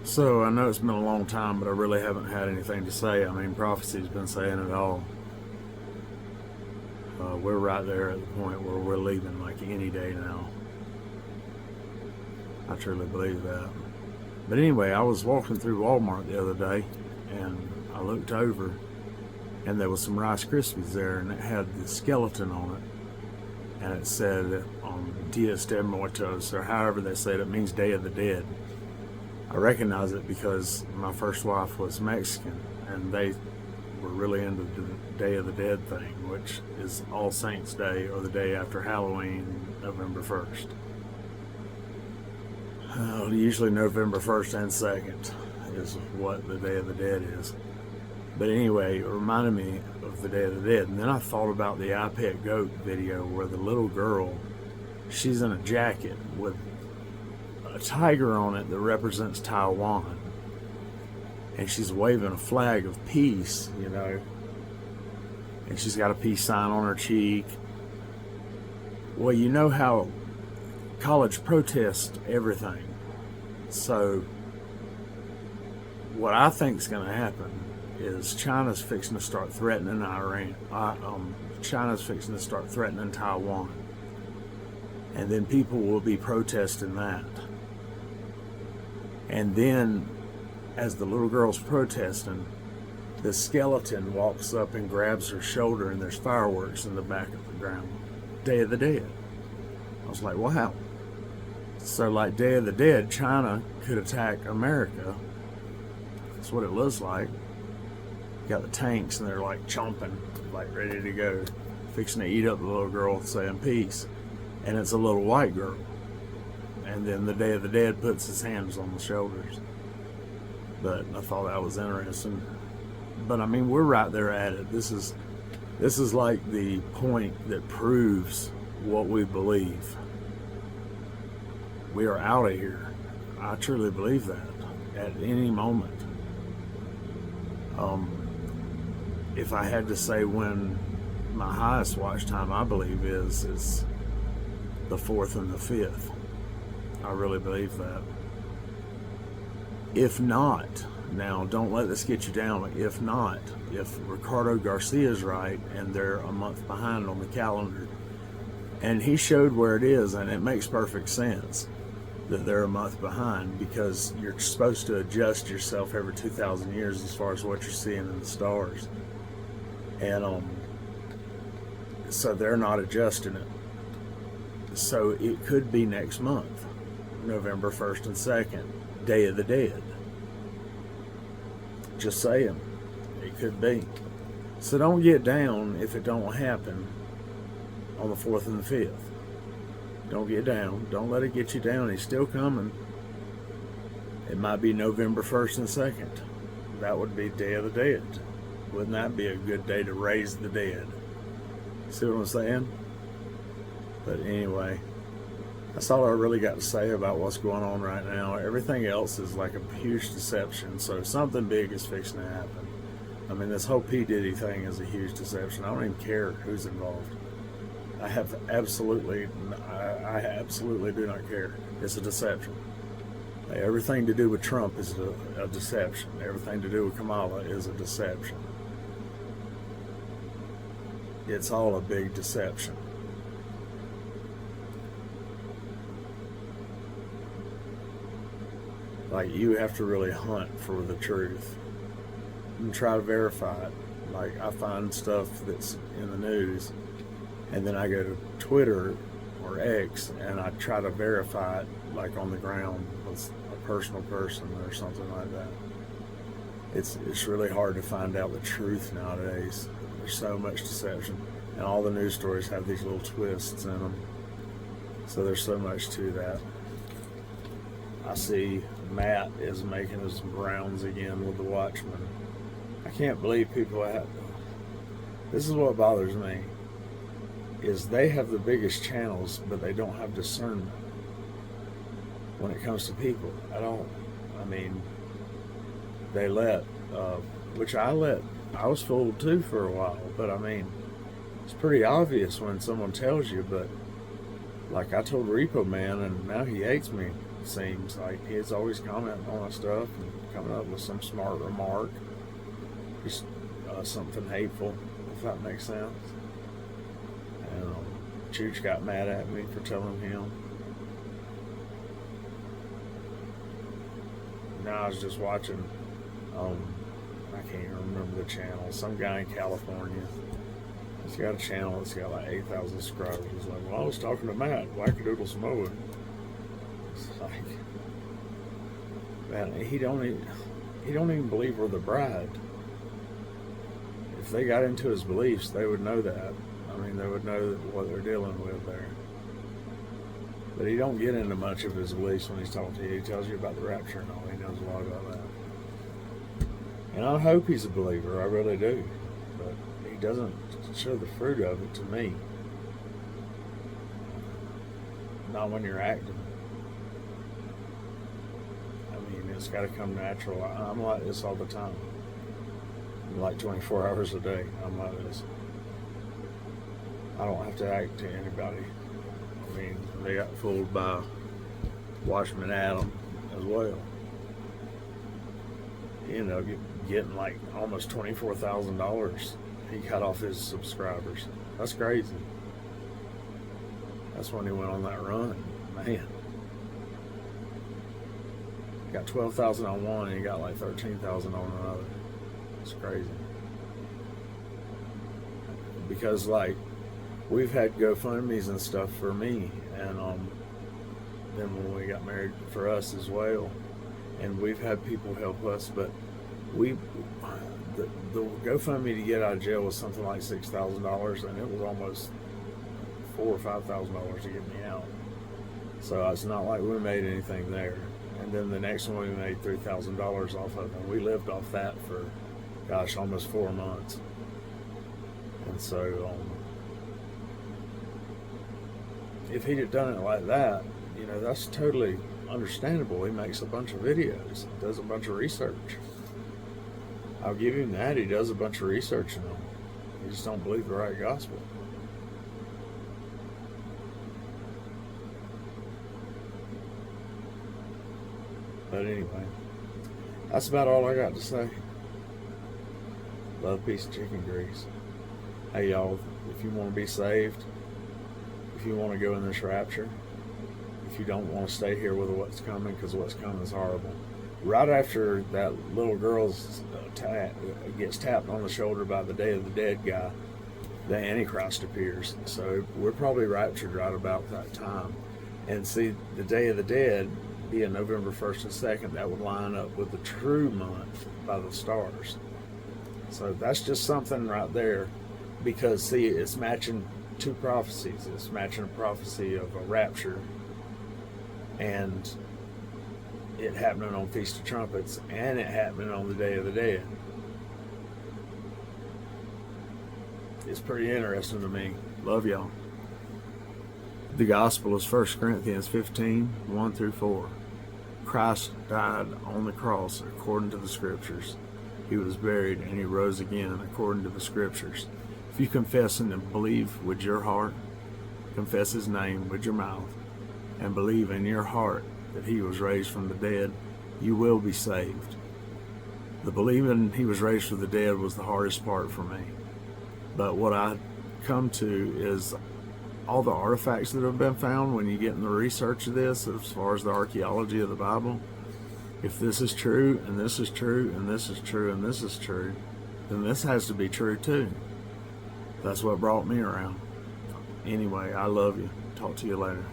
So I know it's been a long time, but I really haven't had anything to say. I mean, prophecy's been saying it all. We're right there at the point where we're leaving like any day now. I truly believe that. But anyway, I was walking through Walmart the other day, and I looked over, and there was some Rice Krispies there, and it had the skeleton on it, and it said Dias de Muertos, or however they say it. It means Day of the Dead. I recognize it because my first wife was Mexican, and they were really into the Day of the Dead thing, which is All Saints Day, or the day after Halloween, November 1st. Usually November 1st and 2nd is what the Day of the Dead is. But anyway, it reminded me of the Day of the Dead. And then I thought about the I Pet Goat video where the little girl, she's in a jacket with a tiger on it that represents Taiwan. And she's waving a flag of peace, you know. And she's got a peace sign on her cheek. Well, you know how college protest everything. So what I think is going to happen is China's fixing to start threatening Iran. China's fixing to start threatening Taiwan, and then people will be protesting that. And then, as the little girl's protesting, the skeleton walks up and grabs her shoulder, and there's fireworks in the back of the ground. Day of the Dead. I was like, wow. So like Day of the Dead, China could attack America. That's what it looks like. You got the tanks, and they're like chomping, like ready to go, fixing to eat up the little girl saying peace. And it's a little white girl. And then the Day of the Dead puts his hands on the shoulders. But I thought that was interesting. But I mean, we're right there at it. This is like the point that proves what we believe. We are out of here. I truly believe that at any moment. If I had to say when my highest watch time, I believe is the 4th and the 5th. I really believe that. If not, now don't let this get you down. If not, if Ricardo Garcia's right and they're a month behind on the calendar, and he showed where it is, and it makes perfect sense that they're a month behind, because you're supposed to adjust yourself every 2,000 years as far as what you're seeing in the stars. And so they're not adjusting it. So it could be next month, November 1st and 2nd, Day of the Dead. Just saying, it could be. So don't get down if it don't happen on the 4th and the 5th. Don't get down. Don't let it get you down. He's still coming. It might be November 1st and 2nd. That would be Day of the Dead. Wouldn't that be a good day to raise the dead? See what I'm saying? But anyway, that's all I really got to say about what's going on right now. Everything else is like a huge deception. So something big is fixing to happen. I mean, this whole P. Diddy thing is a huge deception. I don't even care who's involved. I absolutely do not care. It's a deception. Everything to do with Trump is a deception. Everything to do with Kamala is a deception. It's all a big deception. Like, you have to really hunt for the truth and try to verify it. Like, I find stuff that's in the news, and then I go to Twitter or X and I try to verify it, like on the ground with a personal person or something like that. It's really hard to find out the truth nowadays. There's so much deception, and all the news stories have these little twists in them. So there's so much to that. I see Matt is making his rounds again with the Watchmen. I can't believe people have. This is what bothers me. Is they have the biggest channels, but they don't have discernment when it comes to people at all. I mean, they let, which I was fooled too for a while, but I mean, it's pretty obvious when someone tells you. But like I told Repo Man, and now he hates me, seems like he's always commenting on stuff and coming up with some smart remark, just something hateful, if that makes sense. And Chooch got mad at me for telling him. Now I was just watching, I can't even remember the channel, some guy in California. He's got a channel that's got like 8,000 subscribers. He's like, well, I was talking to Matt, Wackadoodle Samoa. It's like, man, he don't even believe we're the bride. If they got into his beliefs, they would know that. I mean, they would know what they're dealing with there. But he don't get into much of his beliefs when he's talking to you. He tells you about the rapture and all. He knows a lot about that. And I hope he's a believer. I really do. But he doesn't show the fruit of it to me. Not when you're acting. I mean, it's got to come natural. I'm like this all the time. Like 24 hours a day, I'm like this. I don't have to act to anybody. I mean, they got fooled by Watchman Adam as well. You know, getting like almost $24,000 he cut off his subscribers. That's crazy. That's when he went on that run, man. Got 12,000 on one, and he got like 13,000 on another. It's crazy. Because like we've had GoFundMe's and stuff for me, and then when we got married for us as well, and we've had people help us, but the GoFundMe to get out of jail was something like $6,000, and it was almost $4,000 or $5,000 to get me out. So it's not like we made anything there. And then the next one we made $3,000 off of, and we lived off that for, gosh, almost 4 months. And so if he'd have done it like that, you know, that's totally understandable. He makes a bunch of videos, does a bunch of research. I'll give him that. He does a bunch of research in them. He just don't believe the right gospel. But anyway, that's about all I got to say. Love, peace, and chicken grease. Hey y'all, if you want to be saved, if you want to go in this rapture, if you don't want to stay here with what's coming, because what's coming is horrible. Right after that little girl gets tapped on the shoulder by the Day of the Dead guy, the Antichrist appears. So we're probably raptured right about that time. And see, the Day of the Dead being November 1st and 2nd, that would line up with the true month by the stars. So that's just something right there, because see, it's matching two prophecies. It's matching a prophecy of a rapture and it happening on Feast of Trumpets, and it happening on the Day of the Dead. It's pretty interesting to me. Love y'all. The gospel is 1 Corinthians 15, 1 through 4. Christ died on the cross according to the scriptures. He was buried and he rose again according to the scriptures. If you confess and believe with your heart, confess his name with your mouth, and believe in your heart that he was raised from the dead, you will be saved. The believing he was raised from the dead was the hardest part for me. But what I come to is all the artifacts that have been found when you get in the research of this, as far as the archaeology of the Bible. If this is true, and this is true, and this is true, and this is true, then this has to be true too. That's what brought me around. Anyway, I love you. Talk to you later.